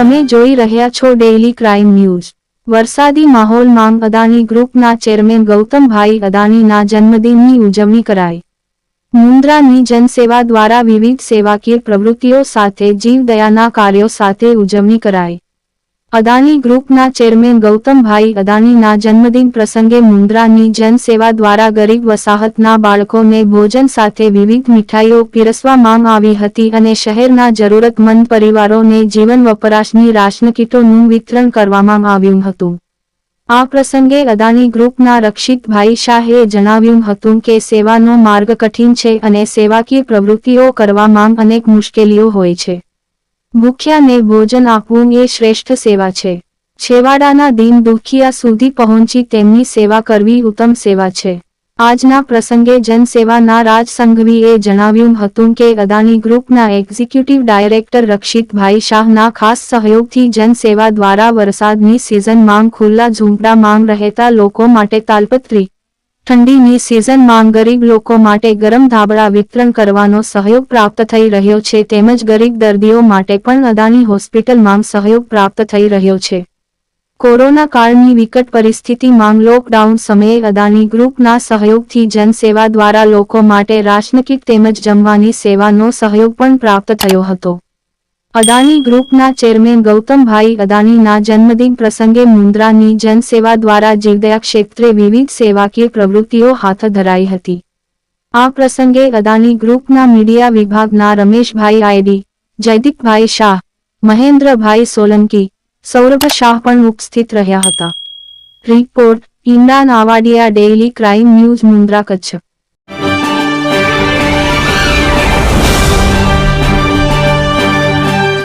તમે જોઈ રહ્યા છો ડેઇલી ક્રાઇમ ન્યૂઝ। વરસાદી માહોલમાં અદાણી ગ્રુપના ચેરમેન ગૌતમભાઈ અદાણીના જન્મદિનની ઉજવણી કરાઈ। મુન્દ્રાની જનસેવા દ્વારા વિવિધ સેવાકીય પ્રવૃત્તિઓ સાથે જીવદયાના કાર્યો સાથે ઉજવણી કરાઈ। અદાણી ગ્રુપના ચેરમેન ગૌતમભાઈ અદાણીના જન્મદિન પ્રસંગે મુન્દ્રાની જનસેવા દ્વારા ગરીબ વસાહતના બાળકોને ભોજન સાથે વિવિધ મીઠાઈઓ પીરસવામાં આવી હતી અને શહેરના જરૂરતમંદ પરિવારોને જીવન વપરાશની રાશન કીટોનું વિતરણ કરવામાં આવ્યું હતું। આ પ્રસંગે અદાણી ગ્રુપના રક્ષિતભાઈ શાહે જણાવ્યું હતું કે સેવાનો માર્ગ કઠિન છે અને સેવાકીય પ્રવૃત્તિઓ કરવામાં અનેક મુશ્કેલીઓ હોય છે। ભૂખ્યાને ભોજન આપવું એ શ્રેષ્ઠ સેવા છે। છેવાડાના દીન દુખિયા સુધી પહોંચી તેમની સેવા કરવી ઉત્તમ સેવા છે। આજના પ્રસંગે જનસેવાના રાજ સંઘવીએ જણાવ્યું હતું કે અદાણી ગ્રુપના એક્ઝિક્યુટિવ ડાયરેક્ટર રક્ષિતભાઈ શાહના ખાસ સહયોગથી જનસેવા દ્વારા વરસાદની સિઝનમાં ખુલ્લા ઝૂંપડામાં રહેતા લોકો માટે તાલપત્રી, ઠંડીની સિઝનમાં ગરીબ લોકો માટે ગરમ ધાબળા વિતરણ કરવાનો સહયોગ પ્રાપ્ત થઈ રહ્યો છે તેમજ ગરીબ દર્દીઓ માટે પણ અદાણી હોસ્પિટલમાં સહયોગ પ્રાપ્ત થઈ રહ્યો છે। કોરોના કાળની વિકટ પરિસ્થિતિમાં લોકડાઉન સમયે અદાણી ગ્રુપના સહયોગથી જનસેવા દ્વારા લોકો માટે રાશન કીટ તેમજ જમવાની સેવાનો સહયોગ પણ પ્રાપ્ત થયો હતો। અદાણી ગ્રુપના ચેરમેન ગૌતમભાઈ અદાણીના જન્મદિન પ્રસંગે મુન્દ્રાની જનસેવા દ્વારા જીવદયા ક્ષેત્રે વિવિધ સેવાકીય પ્રવૃત્તિઓ હાથ ધરાઈ હતી। આ પ્રસંગે અદાણી ગ્રુપના મીડિયા વિભાગના રમેશભાઈ આયડી, જયદીપભાઈ શાહ, મહેન્દ્રભાઈ સોલંકી, સૌરભ શાહ પણ ઉપસ્થિત રહ્યા હતા। Report: Imran Avadiya, daily crime news, Mundra, Kutch.